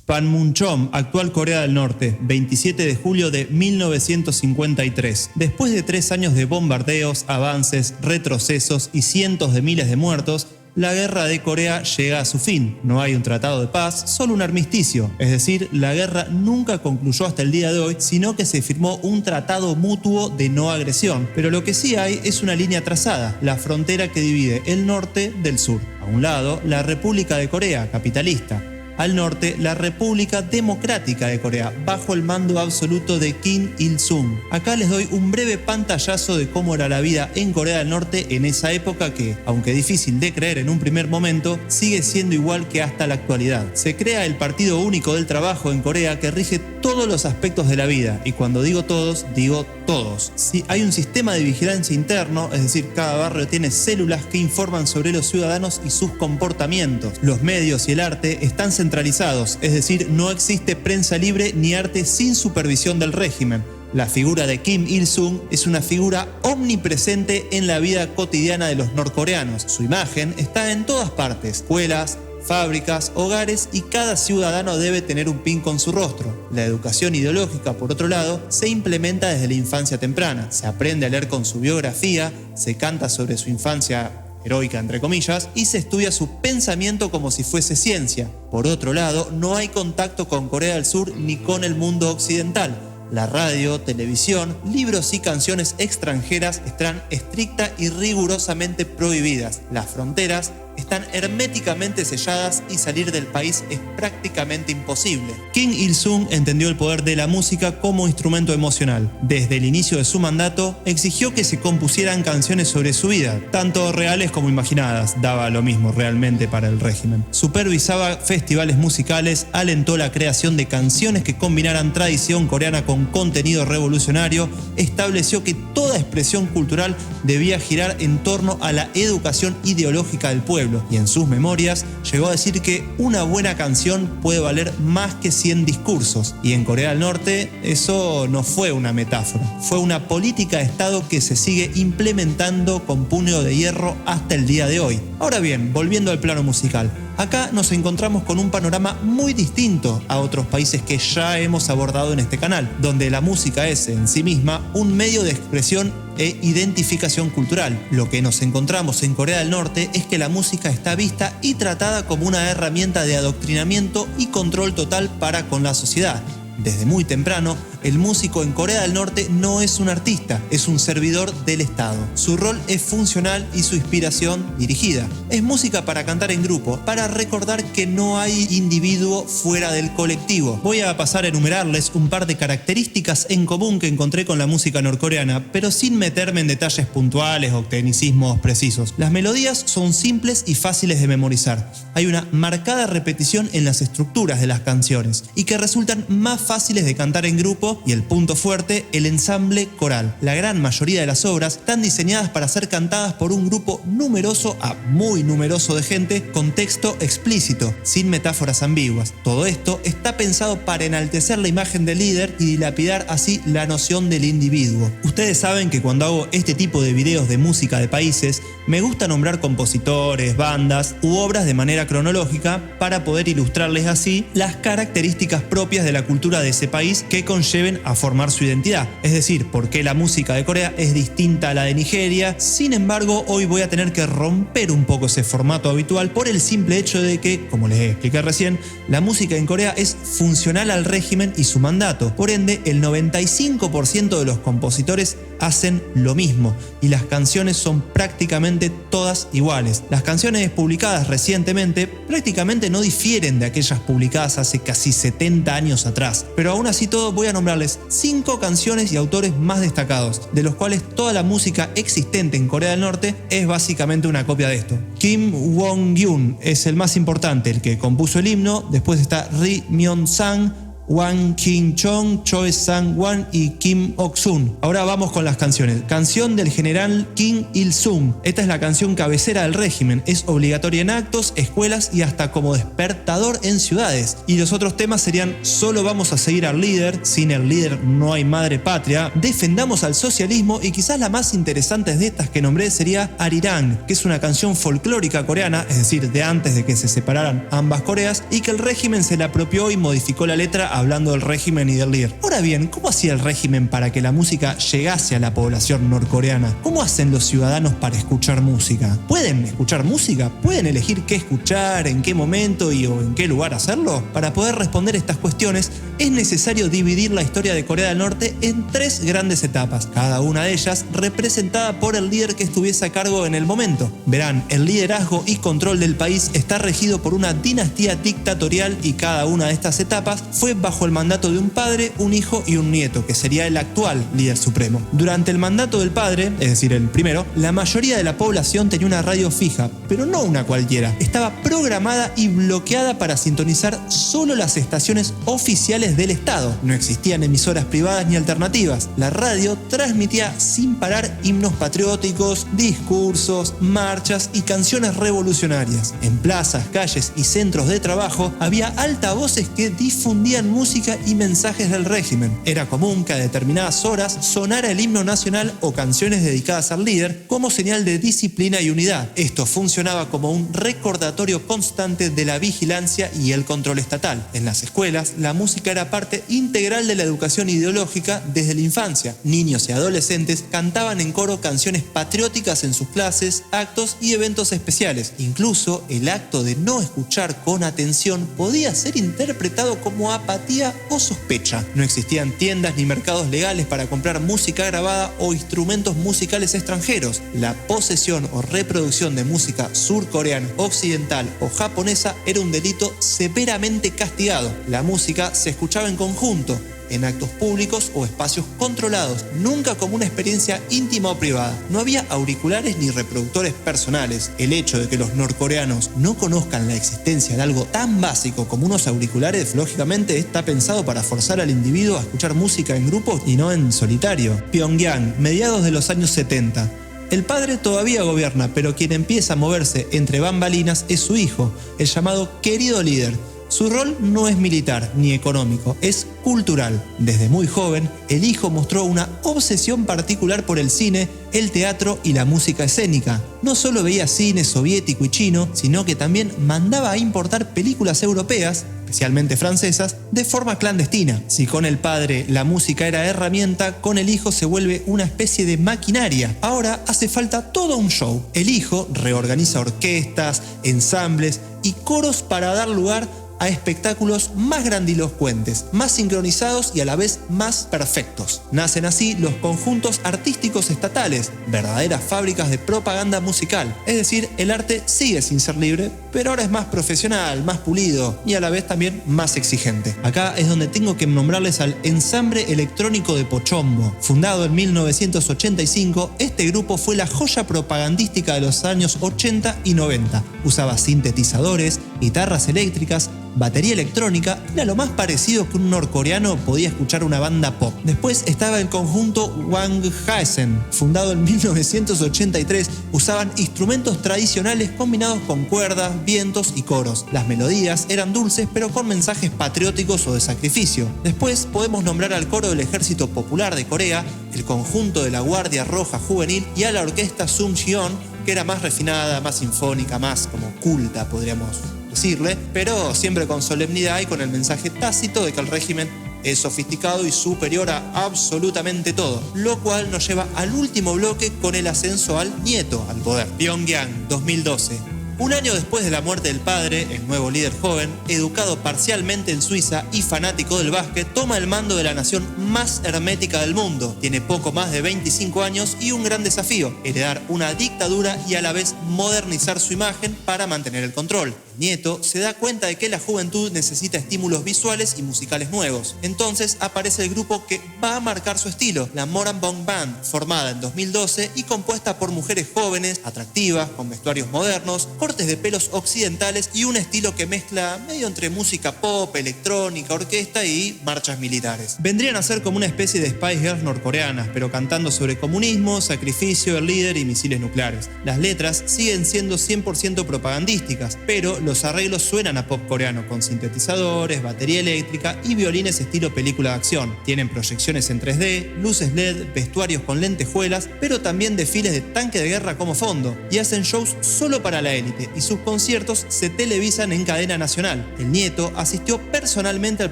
Panmunjom, actual Corea del Norte, 27 de julio de 1953. Después de 3 años de bombardeos, avances, retrocesos y cientos de miles de muertos, la guerra de Corea llega a su fin. No hay un tratado de paz, solo un armisticio. Es decir, la guerra nunca concluyó hasta el día de hoy, sino que se firmó un tratado mutuo de no agresión. Pero lo que sí hay es una línea trazada, la frontera que divide el norte del sur. A un lado, la República de Corea, capitalista. Al norte, la República Democrática de Corea, bajo el mando absoluto de Kim Il-sung. Acá les doy un breve pantallazo de cómo era la vida en Corea del Norte en esa época que, aunque difícil de creer en un primer momento, sigue siendo igual que hasta la actualidad. Se crea el Partido Único del Trabajo en Corea que rige todos los aspectos de la vida, y cuando digo todos, digo todos. Si hay un sistema de vigilancia interno, es decir, cada barrio tiene células que informan sobre los ciudadanos y sus comportamientos. Los medios y el arte están centralizados, es decir, no existe prensa libre ni arte sin supervisión del régimen. La figura de Kim Il-sung es una figura omnipresente en la vida cotidiana de los norcoreanos. Su imagen está en todas partes: escuelas, fábricas, hogares, y cada ciudadano debe tener un pin con su rostro. La educación ideológica, por otro lado, se implementa desde la infancia temprana. Se aprende a leer con su biografía, se canta sobre su infancia heroica entre comillas, y se estudia su pensamiento como si fuese ciencia. Por otro lado, no hay contacto con Corea del Sur ni con el mundo occidental. La radio, televisión, libros y canciones extranjeras están estricta y rigurosamente prohibidas. Las fronteras están herméticamente selladas y salir del país es prácticamente imposible. Kim Il-sung entendió el poder de la música como instrumento emocional. Desde el inicio de su mandato, exigió que se compusieran canciones sobre su vida, tanto reales como imaginadas, daba lo mismo realmente para el régimen. Supervisaba festivales musicales, alentó la creación de canciones que combinaran tradición coreana con contenido revolucionario, estableció que toda expresión cultural debía girar en torno a la educación ideológica del pueblo, y en sus memorias llegó a decir que una buena canción puede valer más que 100 discursos. Y en Corea del Norte eso no fue una metáfora, fue una política de Estado que se sigue implementando con puño de hierro hasta el día de hoy. Ahora bien, volviendo al plano musical, acá nos encontramos con un panorama muy distinto a otros países que ya hemos abordado en este canal, donde la música es en sí misma un medio de expresión e identificación cultural. Lo que nos encontramos en Corea del Norte es que la música está vista y tratada como una herramienta de adoctrinamiento y control total para con la sociedad. Desde muy temprano, el músico en Corea del Norte no es un artista, es un servidor del Estado. Su rol es funcional y su inspiración dirigida. Es música para cantar en grupo, para recordar que no hay individuo fuera del colectivo. Voy a pasar a enumerarles un par de características en común que encontré con la música norcoreana, pero sin meterme en detalles puntuales o tecnicismos precisos. Las melodías son simples y fáciles de memorizar. Hay una marcada repetición en las estructuras de las canciones y que resultan más fáciles de cantar en grupo, y el punto fuerte, el ensamble coral. La gran mayoría de las obras están diseñadas para ser cantadas por un grupo numeroso a muy numeroso de gente con texto explícito, sin metáforas ambiguas. Todo esto está pensado para enaltecer la imagen del líder y dilapidar así la noción del individuo. Ustedes saben que cuando hago este tipo de videos de música de países, me gusta nombrar compositores, bandas u obras de manera cronológica para poder ilustrarles así las características propias de la cultura de ese país que conlleven a formar su identidad. Es decir, por qué la música de Corea es distinta a la de Nigeria. Sin embargo, hoy voy a tener que romper un poco ese formato habitual por el simple hecho de que, como les expliqué recién, la música en Corea es funcional al régimen y su mandato. Por ende, el 95% de los compositores hacen lo mismo y las canciones son prácticamente todas iguales. Las canciones publicadas recientemente prácticamente no difieren de aquellas publicadas hace casi 70 años atrás, pero aún así todo voy a nombrarles 5 canciones y autores más destacados, de los cuales toda la música existente en Corea del Norte es básicamente una copia de esto. Kim Won-gyun es el más importante, el que compuso el himno. Después está Ri Myon-sang, Hwang King-chong, Choi Sang-wan y Kim Ok-sun. Ahora vamos con las canciones. Canción del general Kim Il-sung. Esta es la canción cabecera del régimen. Es obligatoria en actos, escuelas y hasta como despertador en ciudades. Y los otros temas serían Solo vamos a seguir al líder, Sin el líder no hay madre patria, Defendamos al socialismo y quizás la más interesante de estas que nombré sería Arirang, que es una canción folclórica coreana, es decir, de antes de que se separaran ambas Coreas, y que el régimen se la apropió y modificó la letra hablando del régimen y del líder. Ahora bien, ¿cómo hacía el régimen para que la música llegase a la población norcoreana? ¿Cómo hacen los ciudadanos para escuchar música? ¿Pueden escuchar música? ¿Pueden elegir qué escuchar, en qué momento o en qué lugar hacerlo? Para poder responder estas cuestiones es necesario dividir la historia de Corea del Norte en 3 grandes etapas, cada una de ellas representada por el líder que estuviese a cargo en el momento. Verán, el liderazgo y control del país está regido por una dinastía dictatorial y cada una de estas etapas fue bajo el mandato de un padre, un hijo y un nieto, que sería el actual líder supremo. Durante el mandato del padre, es decir, el primero, la mayoría de la población tenía una radio fija, pero no una cualquiera. Estaba programada y bloqueada para sintonizar solo las estaciones oficiales del Estado. No existían emisoras privadas ni alternativas. La radio transmitía sin parar himnos patrióticos, discursos, marchas y canciones revolucionarias. En plazas, calles y centros de trabajo había altavoces que difundían música y mensajes del régimen. Era común que a determinadas horas sonara el himno nacional o canciones dedicadas al líder como señal de disciplina y unidad. Esto funcionaba como un recordatorio constante de la vigilancia y el control estatal. En las escuelas, la música era parte integral de la educación ideológica desde la infancia. Niños y adolescentes cantaban en coro canciones patrióticas en sus clases, actos y eventos especiales. Incluso el acto de no escuchar con atención podía ser interpretado como apatía o sospecha. No existían tiendas ni mercados legales para comprar música grabada o instrumentos musicales extranjeros. La posesión o reproducción de música surcoreana, occidental o japonesa era un delito severamente castigado. La música se escuchaba en conjunto, en actos públicos o espacios controlados, nunca como una experiencia íntima o privada. No había auriculares ni reproductores personales. El hecho de que los norcoreanos no conozcan la existencia de algo tan básico como unos auriculares, lógicamente está pensado para forzar al individuo a escuchar música en grupo y no en solitario. Pyongyang, mediados de los años 70. El padre todavía gobierna, pero quien empieza a moverse entre bambalinas es su hijo, el llamado querido líder. Su rol no es militar ni económico, es cultural. Desde muy joven, el hijo mostró una obsesión particular por el cine, el teatro y la música escénica. No solo veía cine soviético y chino, sino que también mandaba a importar películas europeas, especialmente francesas, de forma clandestina. Si con el padre la música era herramienta, con el hijo se vuelve una especie de maquinaria. Ahora hace falta todo un show. El hijo reorganiza orquestas, ensambles y coros para dar lugar a espectáculos más grandilocuentes, más sincronizados y a la vez más perfectos. Nacen así los conjuntos artísticos estatales, verdaderas fábricas de propaganda musical. Es decir, el arte sigue sin ser libre, pero ahora es más profesional, más pulido y a la vez también más exigente. Acá es donde tengo que nombrarles al Ensamble Electrónico de Pochombo. Fundado en 1985, este grupo fue la joya propagandística de los años 80 y 90. Usaba sintetizadores, guitarras eléctricas, batería electrónica, era lo más parecido que un norcoreano podía escuchar una banda pop. Después estaba el conjunto Wang Haesen, fundado en 1983, usaban instrumentos tradicionales combinados con cuerdas, vientos y coros. Las melodías eran dulces pero con mensajes patrióticos o de sacrificio. Después podemos nombrar al coro del Ejército Popular de Corea, el conjunto de la Guardia Roja Juvenil y a la orquesta Sungcheon, que era más refinada, más sinfónica, más como culta, podríamos decirle, pero siempre con solemnidad y con el mensaje tácito de que el régimen es sofisticado y superior a absolutamente todo, lo cual nos lleva al último bloque con el ascenso al nieto al poder. Pyongyang, 2012. Un año después de la muerte del padre, el nuevo líder joven, educado parcialmente en Suiza y fanático del básquet, toma el mando de la nación más hermética del mundo. Tiene poco más de 25 años y un gran desafío: heredar una dictadura y a la vez modernizar su imagen para mantener el control. El nieto se da cuenta de que la juventud necesita estímulos visuales y musicales nuevos. Entonces aparece el grupo que va a marcar su estilo, la Moran Bong Band, formada en 2012 y compuesta por mujeres jóvenes, atractivas, con vestuarios modernos, cortes de pelos occidentales y un estilo que mezcla medio entre música pop, electrónica, orquesta y marchas militares. Vendrían a ser como una especie de Spice Girls norcoreanas, pero cantando sobre comunismo, sacrificio, el líder y misiles nucleares. Las letras siguen siendo 100% propagandísticas, pero los arreglos suenan a pop coreano, con sintetizadores, batería eléctrica y violines estilo película de acción. Tienen proyecciones en 3D, luces LED, vestuarios con lentejuelas, pero también desfiles de tanque de guerra como fondo, y hacen shows solo para la élite, y sus conciertos se televisan en cadena nacional. El nieto asistió personalmente al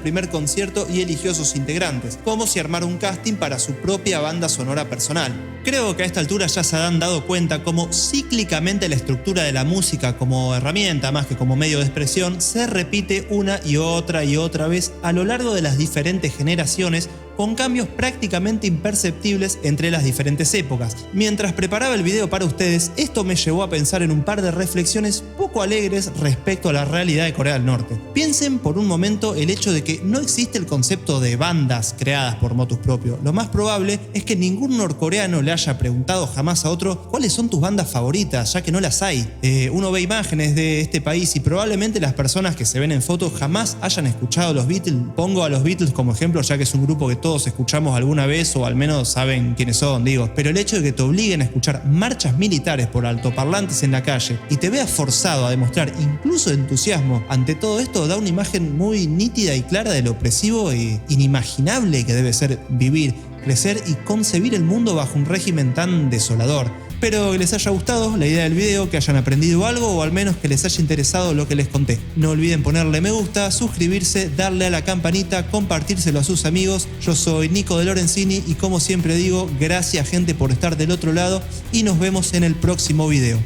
primer concierto y eligió a sus integrantes, como si armara un casting para su propia banda sonora personal. Creo que a esta altura ya se han dado cuenta cómo cíclicamente la estructura de la música como herramienta más que como medio de expresión se repite una y otra vez a lo largo de las diferentes generaciones, con cambios prácticamente imperceptibles entre las diferentes épocas. Mientras preparaba el video para ustedes, esto me llevó a pensar en un par de reflexiones poco alegres respecto a la realidad de Corea del Norte. Piensen por un momento el hecho de que no existe el concepto de bandas creadas por motus propio. Lo más probable es que ningún norcoreano le haya preguntado jamás a otro cuáles son tus bandas favoritas, ya que no las hay. Uno ve imágenes de este país y probablemente las personas que se ven en fotos jamás hayan escuchado los Beatles. Pongo a los Beatles como ejemplo, ya que es un grupo que todos escuchamos alguna vez o al menos saben quiénes son, pero el hecho de que te obliguen a escuchar marchas militares por altoparlantes en la calle y te veas forzado a demostrar incluso entusiasmo ante todo esto da una imagen muy nítida y clara de lo opresivo e inimaginable que debe ser vivir, crecer y concebir el mundo bajo un régimen tan desolador. Espero que les haya gustado la idea del video, que hayan aprendido algo o al menos que les haya interesado lo que les conté. No olviden ponerle me gusta, suscribirse, darle a la campanita, compartírselo a sus amigos. Yo soy Nico de Lorenzini y como siempre digo, gracias gente por estar del otro lado y nos vemos en el próximo video.